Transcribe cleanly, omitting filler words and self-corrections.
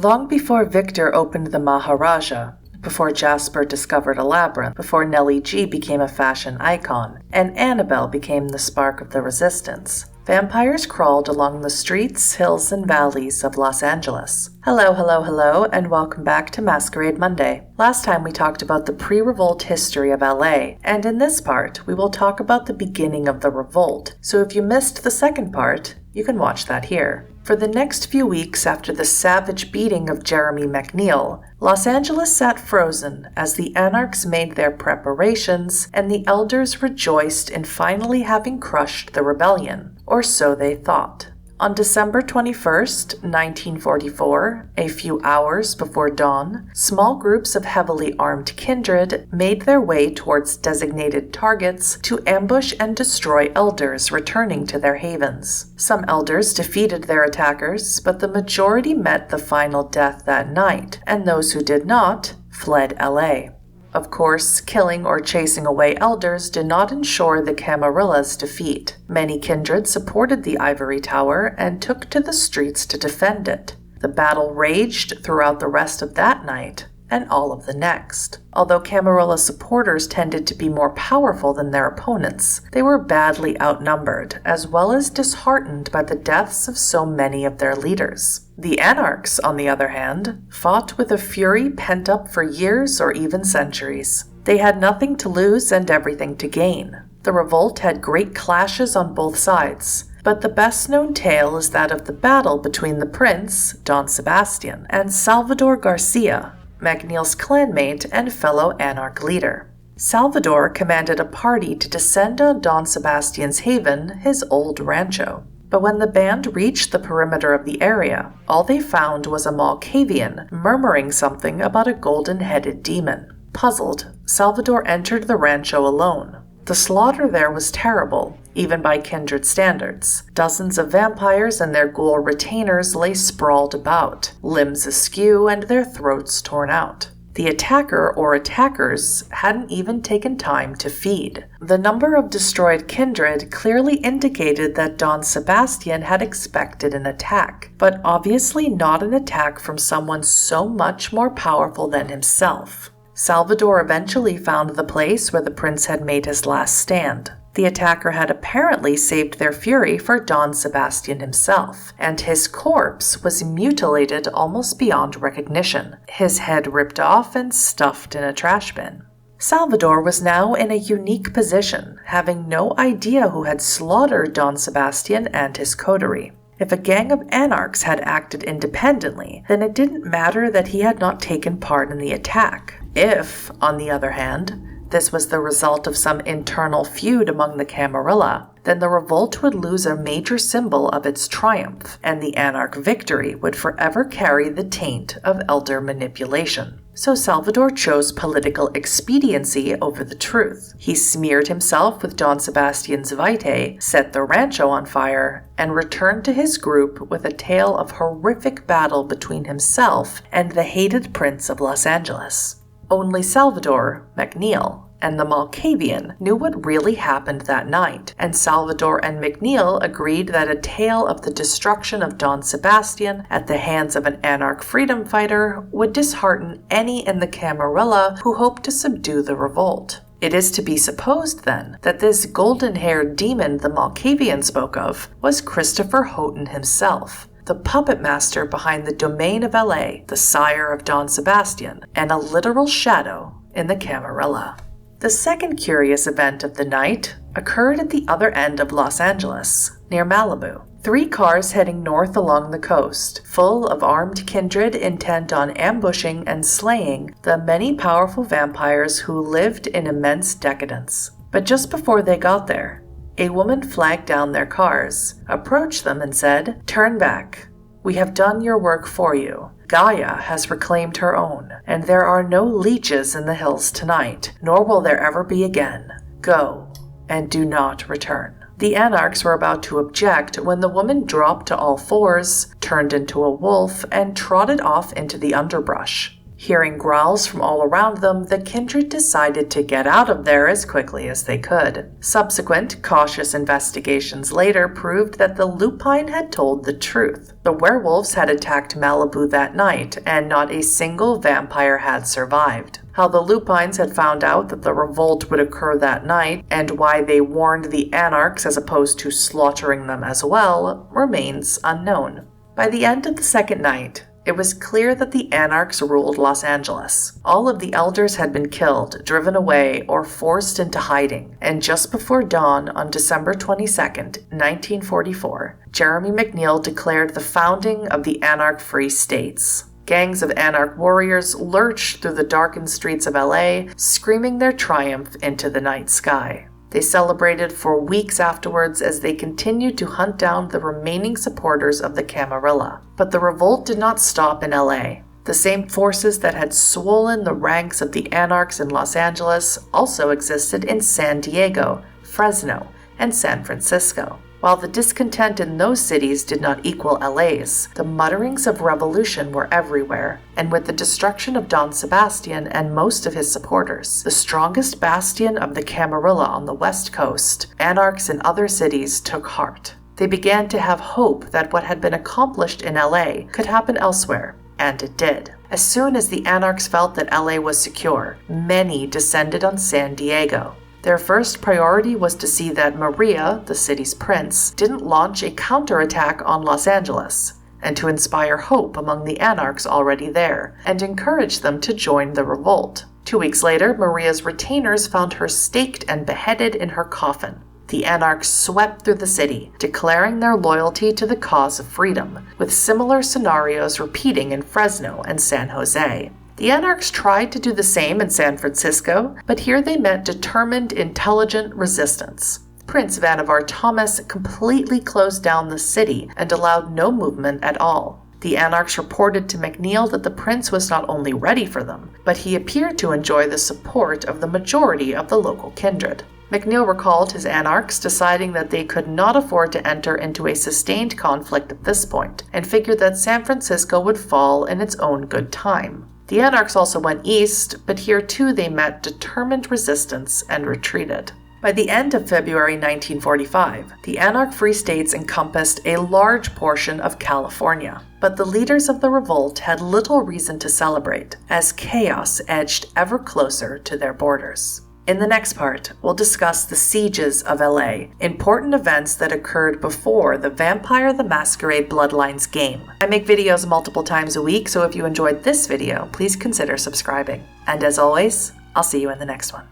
Long before Victor opened the Maharaja, before Jasper discovered a labyrinth, before Nellie G became a fashion icon, and Annabelle became the spark of the resistance, vampires crawled along the streets, hills, and valleys of Los Angeles. Hello, and welcome back to Masquerade Monday. Last time we talked about the pre-revolt history of L.A., and in this part, we will talk about the beginning of the revolt. So if you missed the second part, you can watch that here. For the next few weeks after the savage beating of Jeremy McNeil, Los Angeles sat frozen as the anarchs made their preparations and the elders rejoiced in finally having crushed the rebellion, or so they thought. On December 21st, 1944, a few hours before dawn, small groups of heavily armed kindred made their way towards designated targets to ambush and destroy elders returning to their havens. Some elders defeated their attackers, but the majority met the final death that night, and those who did not fled L.A. Of course, killing or chasing away elders did not ensure the Camarilla's defeat. Many kindred supported the ivory tower and took to the streets to defend it. The battle raged throughout the rest of that night and all of the next. Although Camarilla supporters tended to be more powerful than their opponents, they were badly outnumbered, as well as disheartened by the deaths of so many of their leaders. The anarchs, on the other hand, fought with a fury pent up for years or even centuries. They had nothing to lose and everything to gain. The revolt had great clashes on both sides, but the best-known tale is that of the battle between the prince, Don Sebastian, and Salvador Garcia, McNeil's clanmate and fellow anarch leader. Salvador commanded a party to descend on Don Sebastian's haven, his old rancho. But when the band reached the perimeter of the area, all they found was a Malkavian murmuring something about a golden-headed demon. Puzzled, Salvador entered the rancho alone. The slaughter there was terrible, even by kindred standards. Dozens of vampires and their ghoul retainers lay sprawled about, limbs askew and their throats torn out. The attacker or attackers hadn't even taken time to feed. The number of destroyed kindred clearly indicated that Don Sebastian had expected an attack, but obviously not an attack from someone so much more powerful than himself. Salvador eventually found the place where the prince had made his last stand. The attacker had apparently saved their fury for Don Sebastian himself, and his corpse was mutilated almost beyond recognition, his head ripped off and stuffed in a trash bin. Salvador was now in a unique position, having no idea who had slaughtered Don Sebastian and his coterie. If a gang of anarchs had acted independently, then it didn't matter that he had not taken part in the attack. If, on the other hand, this was the result of some internal feud among the Camarilla, then the revolt would lose a major symbol of its triumph, and the anarch victory would forever carry the taint of elder manipulation. So Salvador chose political expediency over the truth. He smeared himself with Don Sebastian's vitae, set the rancho on fire, and returned to his group with a tale of horrific battle between himself and the hated Prince of Los Angeles. Only Salvador, McNeil, and the Malkavian knew what really happened that night, and Salvador and McNeil agreed that a tale of the destruction of Don Sebastian at the hands of an anarch freedom fighter would dishearten any in the Camarilla who hoped to subdue the revolt. It is to be supposed, then, that this golden-haired demon the Malkavian spoke of was Christopher Houghton himself, the puppet master behind the domain of L.A., the sire of Don Sebastian, and a literal shadow in the Camarilla. The second curious event of the night occurred at the other end of Los Angeles, near Malibu. 3 cars heading north along the coast, full of armed kindred intent on ambushing and slaying the many powerful vampires who lived in immense decadence. But just before they got there, a woman flagged down their cars, approached them and said, "Turn back. We have done your work for you. Gaia has reclaimed her own, and there are no leeches in the hills tonight, nor will there ever be again. Go, and do not return." The anarchs were about to object when the woman dropped to all fours, turned into a wolf, and trotted off into the underbrush. Hearing growls from all around them, the kindred decided to get out of there as quickly as they could. Subsequent, cautious investigations later proved that the lupine had told the truth. The werewolves had attacked Malibu that night, and not a single vampire had survived. How the lupines had found out that the revolt would occur that night, and why they warned the anarchs as opposed to slaughtering them as well, remains unknown. By the end of the second night, it was clear that the anarchs ruled Los Angeles. All of the elders had been killed, driven away, or forced into hiding, and just before dawn on December 22, 1944, Jeremy McNeil declared the founding of the Anarch Free States. Gangs of anarch warriors lurched through the darkened streets of L.A., screaming their triumph into the night sky. They celebrated for weeks afterwards as they continued to hunt down the remaining supporters of the Camarilla. But the revolt did not stop in LA. The same forces that had swollen the ranks of the anarchs in Los Angeles also existed in San Diego, Fresno, and San Francisco. While the discontent in those cities did not equal LA's, the mutterings of revolution were everywhere, and with the destruction of Don Sebastian and most of his supporters, the strongest bastion of the Camarilla on the West Coast, anarchs in other cities took heart. They began to have hope that what had been accomplished in LA could happen elsewhere, and it did. As soon as the anarchs felt that LA was secure, many descended on San Diego. Their first priority was to see that Maria, the city's prince, didn't launch a counterattack on Los Angeles, and to inspire hope among the anarchs already there, and encourage them to join the revolt. 2 weeks later, Maria's retainers found her staked and beheaded in her coffin. The anarchs swept through the city, declaring their loyalty to the cause of freedom, with similar scenarios repeating in Fresno and San Jose. The anarchs tried to do the same in San Francisco, but here they met determined, intelligent resistance. Prince Vannevar Thomas completely closed down the city and allowed no movement at all. The anarchs reported to McNeil that the prince was not only ready for them, but he appeared to enjoy the support of the majority of the local kindred. McNeil recalled his anarchs deciding that they could not afford to enter into a sustained conflict at this point, and figured that San Francisco would fall in its own good time. The anarchs also went east, but here too they met determined resistance and retreated. By the end of February 1945, the Anarch Free States encompassed a large portion of California, but the leaders of the revolt had little reason to celebrate, as chaos edged ever closer to their borders. In the next part, we'll discuss the sieges of LA, important events that occurred before the Vampire the Masquerade Bloodlines game. I make videos multiple times a week, so if you enjoyed this video, please consider subscribing. And as always, I'll see you in the next one.